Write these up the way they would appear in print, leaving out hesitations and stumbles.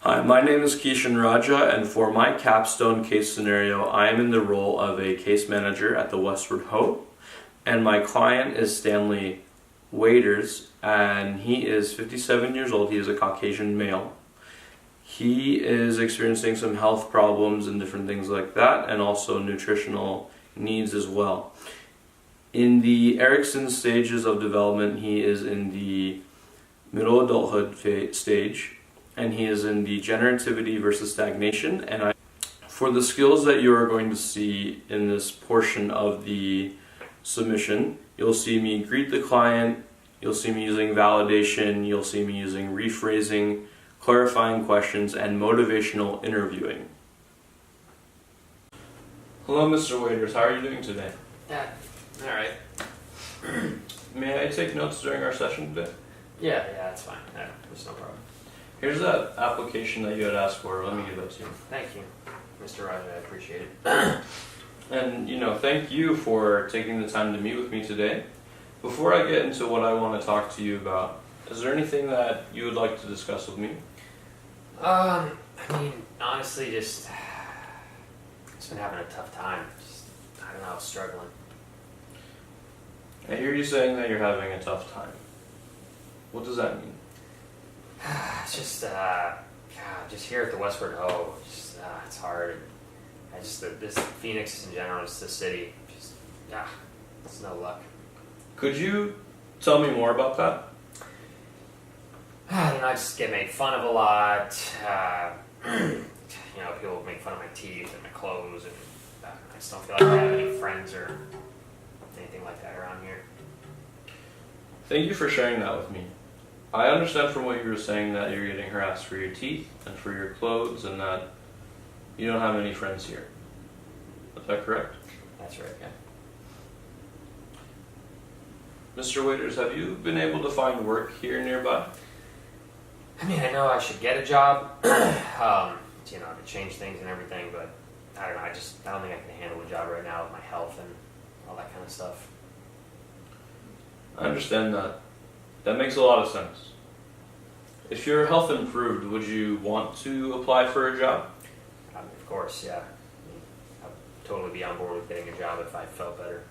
Hi, my name is Kishan Raja, and for my capstone case scenario, I am in the role of a case manager at the Westward Ho, and my client is Stanley Waiters, and he is 57 years old. He is a Caucasian male. He is experiencing some health problems and different things like that, and also nutritional needs as well. In the Erickson stages of development, he is in the middle adulthood stage, and he is in the generativity versus stagnation. And for the skills that you are going to see in this portion of the submission, you'll see me greet the client, you'll see me using validation, you'll see me using rephrasing, clarifying questions, and motivational interviewing. Hello, Mr. Waiters. How are you doing today? Yeah, alright. May I take notes during our session today? Yeah, that's fine. Yeah, there's no problem. Here's that application that you had asked for. Let me give that to you. Thank you, Mr. Raja. I appreciate it. And, thank you for taking the time to meet with me today. Before I get into what I want to talk to you about, is there anything that you would like to discuss with me? Honestly, just been having a tough time. I don't know, struggling. I hear you saying that you're having a tough time. What does that mean? It's just here at the Westward Ho, it's hard. This Phoenix in general, just the city, it's no luck. Could you tell me more about that? I don't know, I just get made fun of a lot. People make fun of my teeth and my clothes, and I just don't feel like I have any friends or anything like that around here. Thank you for sharing that with me. I understand from what you were saying that you're getting harassed for your teeth and for your clothes, and that you don't have any friends here. Is that correct? That's right, yeah. Mr. Waiters, have you been able to find work here nearby? I know I should get a job, to change things and everything, but I don't know, I don't think I can handle a job right now with my health and all that kind of stuff. I understand that. That makes a lot of sense. If your health improved, would you want to apply for a job? Of course, yeah. I'd totally be on board with getting a job if I felt better.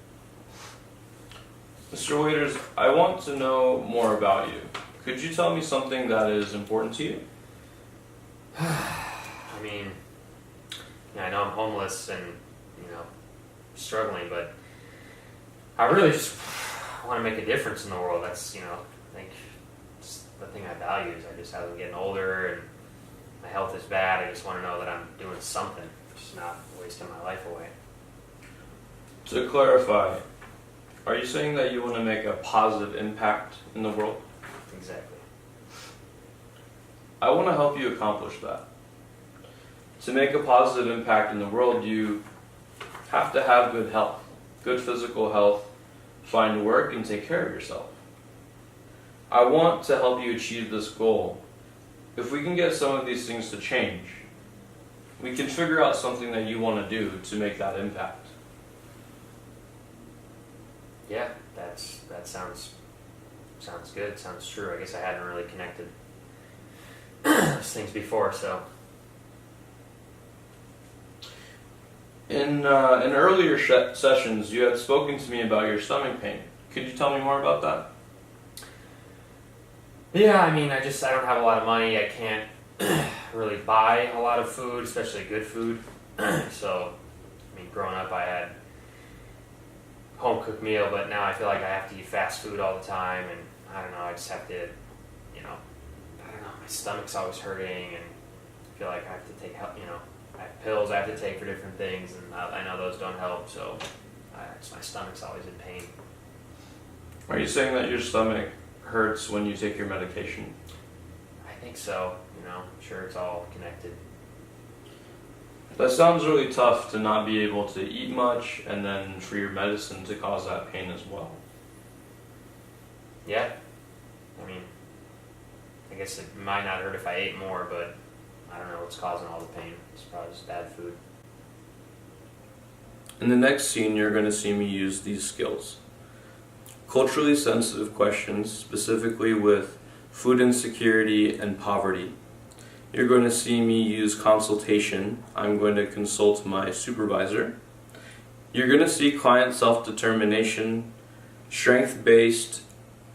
Mr. Waiters, I want to know more about you. Could you tell me something that is important to you? I know I'm homeless and, struggling, but I really just want to make a difference in the world. That's, I think it's the thing I value is as I'm getting older and my health is bad, I just want to know that I'm doing something, just not wasting my life away. To clarify, are you saying that you want to make a positive impact in the world? Exactly. I want to help you accomplish that. To make a positive impact in the world, you have to have good health, good physical health, find work, and take care of yourself. I want to help you achieve this goal. If we can get some of these things to change, we can figure out something that you want to do to make that impact. Yeah, that sounds good, sounds true. I guess I hadn't really connected those things before, so. In earlier sessions, you had spoken to me about your stomach pain. Could you tell me more about that? Yeah, I don't have a lot of money. I can't really buy a lot of food, especially good food. So, growing up I had home cooked meal, but now I feel like I have to eat fast food all the time, and I don't know, I just have to, my stomach's always hurting, and I feel like I have to take help, I have pills I have to take for different things, and I know those don't help, so my stomach's always in pain. Are you saying that your stomach hurts when you take your medication? I think so, I'm sure it's all connected. That sounds really tough to not be able to eat much and then for your medicine to cause that pain as well. Yeah. I guess it might not hurt if I ate more, but I don't know what's causing all the pain. It's probably just bad food. In the next scene, you're going to see me use these skills. Culturally sensitive questions, specifically with food insecurity and poverty. You're going to see me use consultation. I'm going to consult my supervisor. You're going to see client self-determination, strength-based,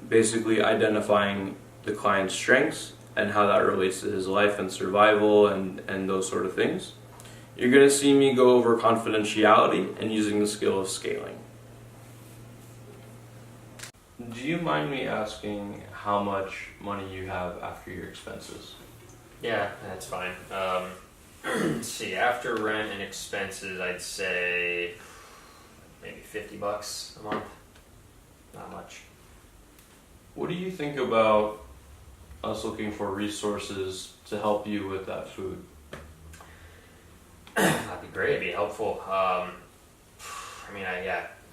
basically identifying the client's strengths and how that relates to his life and survival and those sort of things. You're going to see me go over confidentiality and using the skill of scaling. Do you mind me asking how much money you have after your expenses? Yeah, that's fine. Let's see, after rent and expenses, I'd say maybe $50 a month. Not much. What do you think about us looking for resources to help you with that food? That'd be great. It'd be helpful. I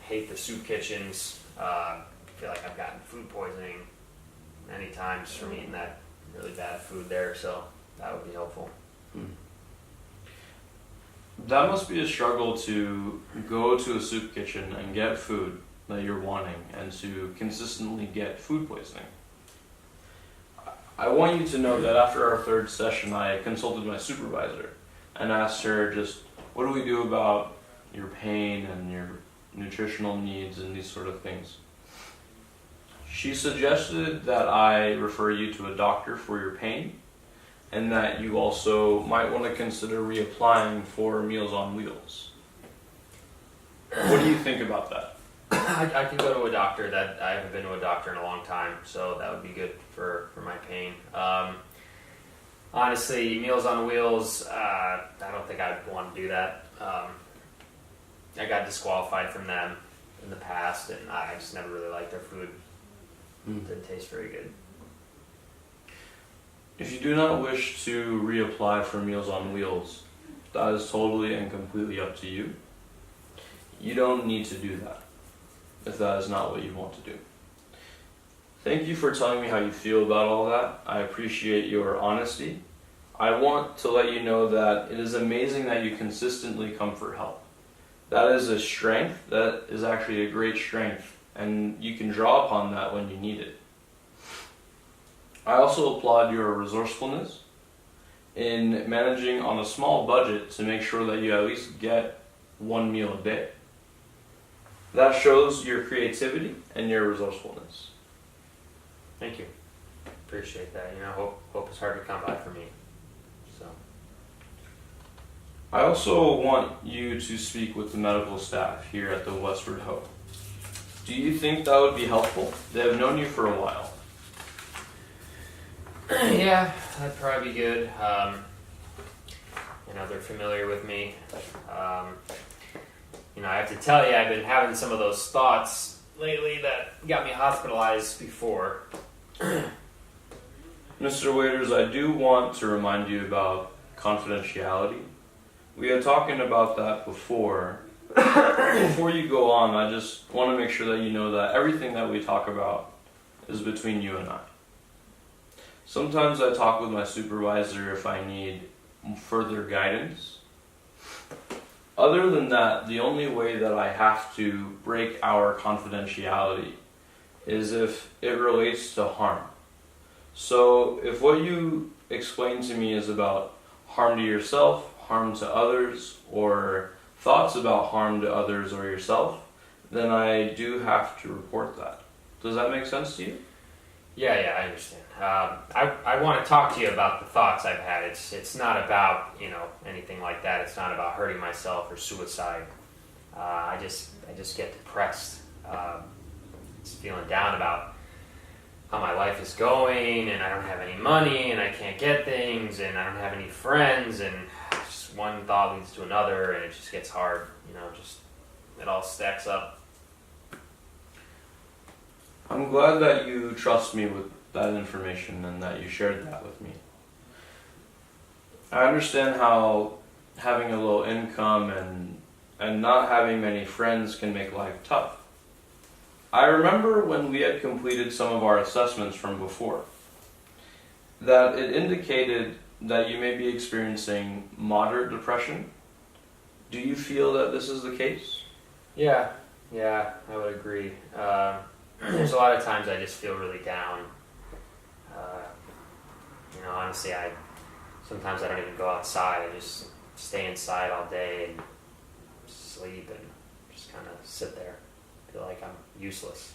hate the soup kitchens. Feel like I've gotten food poisoning many times from eating that really bad food there, so that would be helpful. That must be a struggle to go to a soup kitchen and get food that you're wanting and to consistently get food poisoning. I want you to know that after our third session, I consulted my supervisor and asked her just, what do we do about your pain and your nutritional needs and these sort of things? She suggested that I refer you to a doctor for your pain and that you also might want to consider reapplying for Meals on Wheels. What do you think about that? I can go to a doctor. That I haven't been to a doctor in a long time, so that would be good for my pain. Honestly, Meals on Wheels, I don't think I'd want to do that. I got disqualified from them in the past, and I just never really liked their food. It didn't taste very good. If you do not wish to reapply for Meals on Wheels, that is totally and completely up to you. You don't need to do that if that is not what you want to do. Thank you for telling me how you feel about all that. I appreciate your honesty. I want to let you know that it is amazing that you consistently come for help. That is a strength. That is actually a great strength, and you can draw upon that when you need it. I also applaud your resourcefulness in managing on a small budget to make sure that you at least get one meal a day. That shows your creativity and your resourcefulness. Thank you. Appreciate that. Hope is hard to come by for me. So. I also want you to speak with the medical staff here at the Westward Ho. Do you think that would be helpful? They have known you for a while. Yeah, that'd probably be good. They're familiar with me. I have to tell you, I've been having some of those thoughts lately that got me hospitalized before. Mr. Waiters, I do want to remind you about confidentiality. We had talking about that before. Before you go on, I just want to make sure that you know that everything that we talk about is between you and I. Sometimes I talk with my supervisor if I need further guidance. Other than that, the only way that I have to break our confidentiality is if it relates to harm. So if what you explain to me is about harm to yourself, harm to others, or thoughts about harm to others or yourself, then I do have to report that. Does that make sense to you? Yeah, I understand. I want to talk to you about the thoughts I've had. It's not about anything like that. It's not about hurting myself or suicide. I just get depressed. Just feeling down about how my life is going, and I don't have any money, and I can't get things, and I don't have any friends, and just one thought leads to another, and it just gets hard. It all stacks up. I'm glad that you trust me with that information and that you shared that with me. I understand how having a low income and not having many friends can make life tough. I remember when we had completed some of our assessments from before, that it indicated that you may be experiencing moderate depression. Do you feel that this is the case? Yeah, I would agree. There's a lot of times I just feel really down. Honestly, sometimes I don't even go outside. I just stay inside all day and sleep and just kind of sit there. I feel like I'm useless.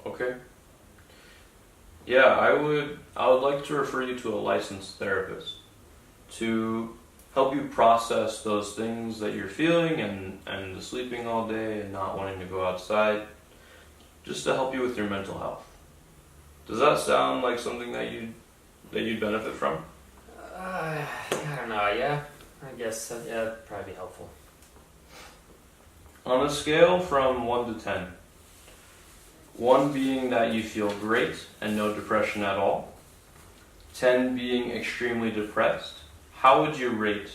Okay. Yeah, I would like to refer you to a licensed therapist to help you process those things that you're feeling and the sleeping all day and not wanting to go outside, just to help you with your mental health. Does that sound like something that you'd benefit from? I don't know. Yeah, I guess that'd probably be helpful. On a scale from 1 to 10, 1 being that you feel great and no depression at all, 10 being extremely depressed, how would you rate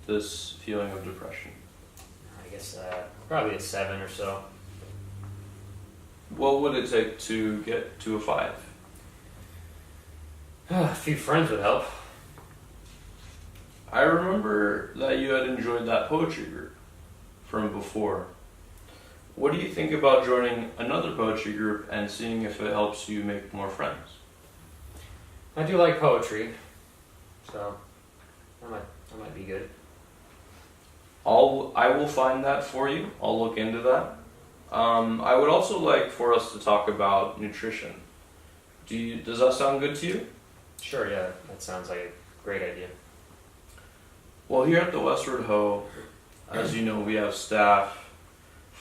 this feeling of depression? I guess probably a 7 or so. What would it take to get to a 5? A few friends would help. I remember that you had enjoyed that poetry group from before. What do you think about joining another poetry group and seeing if it helps you make more friends? I do like poetry, so that might be good. I will find that for you. I'll look into that. I would also like for us to talk about nutrition. Does that sound good to you? Sure, yeah, that sounds like a great idea. Well, here at the Westward Ho, as you know, we have staff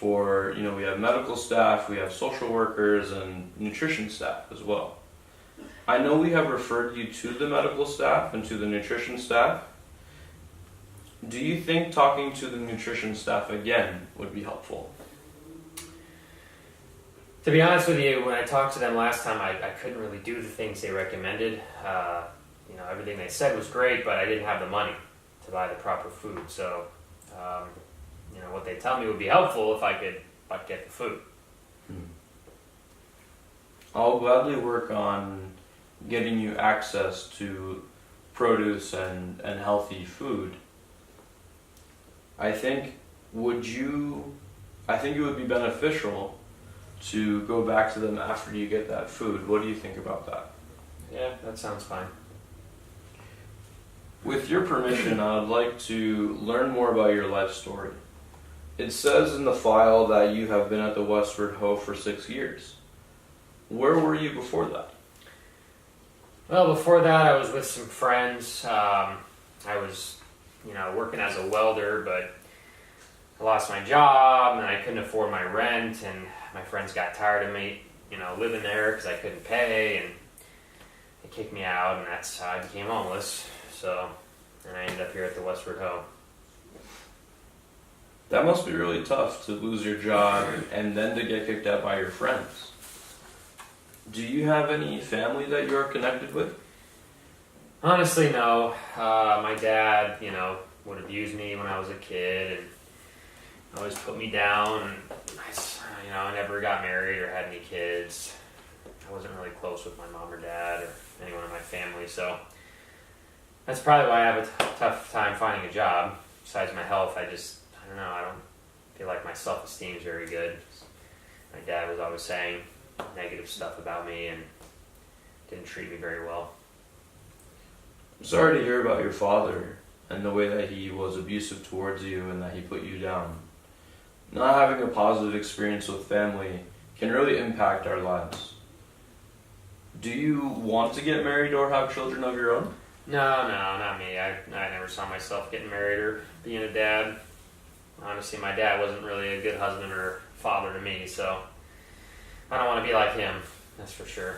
we have medical staff, we have social workers, and nutrition staff as well. I know we have referred you to the medical staff and to the nutrition staff. Do you think talking to the nutrition staff again would be helpful? To be honest with you, when I talked to them last time, I couldn't really do the things they recommended. Everything they said was great, but I didn't have the money to buy the proper food. So, what they tell me would be helpful if I could get the food. I'll gladly work on getting you access to produce and healthy food. I think it would be beneficial to go back to them after you get that food. What do you think about that? Yeah, that sounds fine. With your permission, I would like to learn more about your life story. It says in the file that you have been at the Westward Ho for 6 years. Where were you before that? Well, before that, I was with some friends. I was, working as a welder, but I lost my job and I couldn't afford my rent, and my friends got tired of me, living there because I couldn't pay, and they kicked me out, and that's how I became homeless. So, and I ended up here at the Westward Ho. That must be really tough to lose your job and then to get kicked out by your friends. Do you have any family that you are connected with? Honestly, no. My dad, would abuse me when I was a kid and always put me down. And I never got married or had any kids. I wasn't really close with my mom or dad or anyone in my family, so that's probably why I have a tough time finding a job. Besides my health, I don't know, I don't feel like my self-esteem is very good. My dad was always saying negative stuff about me and didn't treat me very well. I'm sorry to hear about your father and the way that he was abusive towards you and that he put you down. Not having a positive experience with family can really impact our lives. Do you want to get married or have children of your own? No, not me. I never saw myself getting married or being a dad. Honestly, my dad wasn't really a good husband or father to me, so I don't want to be like him, that's for sure.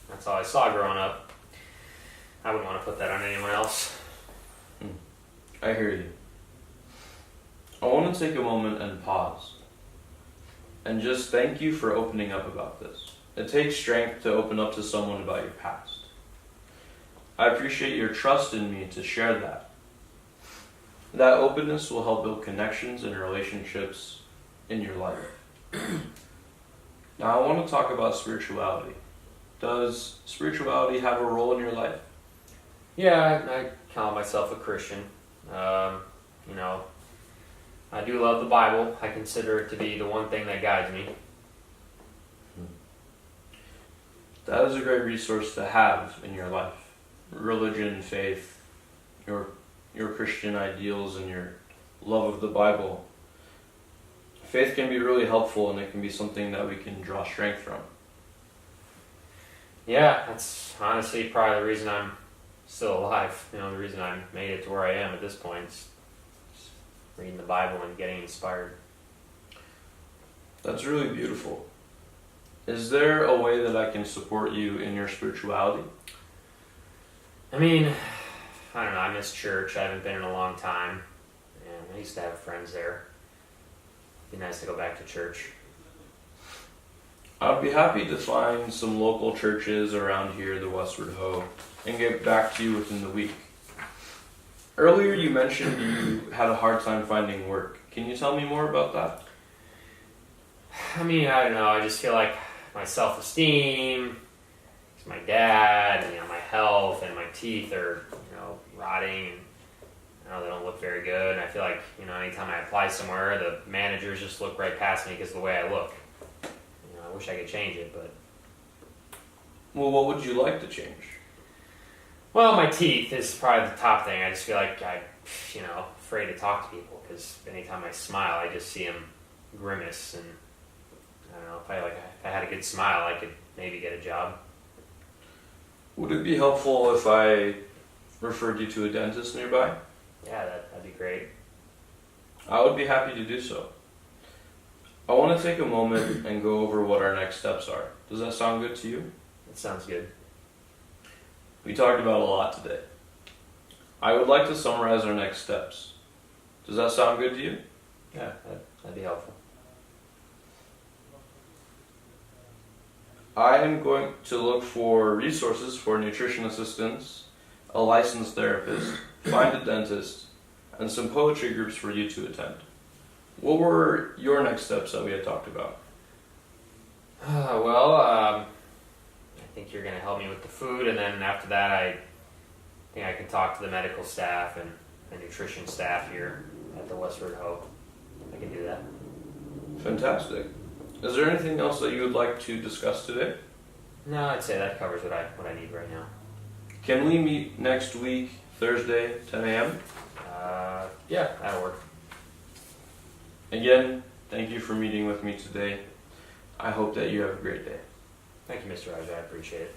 That's all I saw growing up. I wouldn't want to put that on anyone else. I hear you. I want to take a moment and pause and just thank you for opening up about this. It takes strength to open up to someone about your past. I appreciate your trust in me to share that. That openness will help build connections and relationships in your life. Now I want to talk about spirituality. Does spirituality have a role in your life? Yeah, I call myself a Christian. I do love the Bible. I consider it to be the one thing that guides me. That is a great resource to have in your life. religion, faith, your Christian ideals, and your love of the Bible, faith can be really helpful, and it can be something that we can draw strength from. Yeah, that's honestly probably the reason I'm still alive. The reason I made it to where I am at this point is just reading the Bible and getting inspired. That's really beautiful. Is there a way that I can support you in your spirituality? I mean, I don't know, I miss church. I haven't been in a long time, and I used to have friends there. It'd be nice to go back to church. I'd be happy to find some local churches around here, the Westward Ho, and get back to you within the week. Earlier you mentioned you had a hard time finding work. Can you tell me more about that? I mean, I don't know, I just feel like my self-esteem, my dad, my health and my teeth are, rotting. And, they don't look very good. And I feel like, anytime I apply somewhere, the managers just look right past me because of the way I look. I wish I could change it, but... Well, what would you like to change? Well, my teeth is probably the top thing. I just feel like I'm, afraid to talk to people because anytime I smile, I just see them grimace. And I don't know, if I had a good smile, I could maybe get a job. Would it be helpful if I referred you to a dentist nearby? Yeah, that'd be great. I would be happy to do so. I want to take a moment and go over what our next steps are. Does that sound good to you? That sounds good. We talked about a lot today. I would like to summarize our next steps. Does that sound good to you? Yeah, that'd be helpful. I am going to look for resources for nutrition assistants, a licensed therapist, find a dentist, and some poetry groups for you to attend. What were your next steps that we had talked about? I think you're going to help me with the food, and then after that, I think I can talk to the medical staff and the nutrition staff here at the Westward Ho. I can do that. Fantastic. Is there anything else that you would like to discuss today? No, I'd say that covers what I need right now. Can we meet next week, Thursday, 10 a.m.? Yeah, that'll work. Again, thank you for meeting with me today. I hope that you have a great day. Thank you, Mr. Raj. I appreciate it.